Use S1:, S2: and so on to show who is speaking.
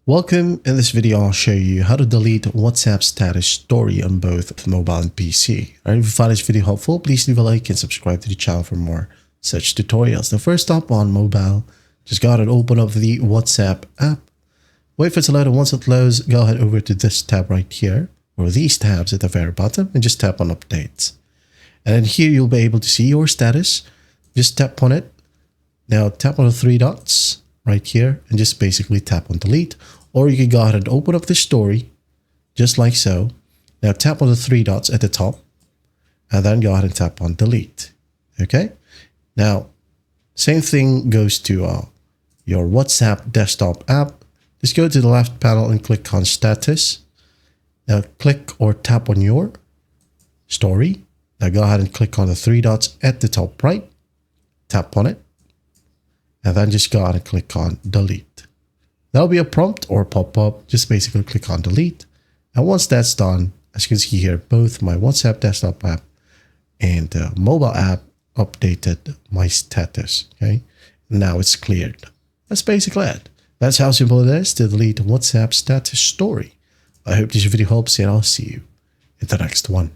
S1: Welcome. In this video, I'll show you how to delete WhatsApp status story on both mobile and PC. Alright, if you find this video helpful, please leave a like and subscribe to the channel for more such tutorials. Now, first up on mobile, just go ahead and open up the WhatsApp app. Wait for it to load, and once it loads, go ahead over to this tab right here, or these tabs at the very bottom, and just tap on updates. And then here you'll be able to see your status. Just tap on it. Now tap on the three dots right here and just basically tap on delete. Or you can go ahead and open up the story just like so. Now tap on the three dots at the top and then go ahead and tap on delete. Okay. Now, same thing goes to your WhatsApp desktop app. Just go to the left panel and click on status. Now click or tap on your story. Now go ahead and click on the three dots at the top right. Tap on it. And then just go ahead and click on delete. There'll be a prompt or pop-up. Just basically click on delete. And once that's done, as you can see here, both my WhatsApp desktop app and mobile app updated my status. Okay. Now it's cleared. That's basically it. That's how simple it is to delete WhatsApp status story. I hope this video helps and I'll see you in the next one.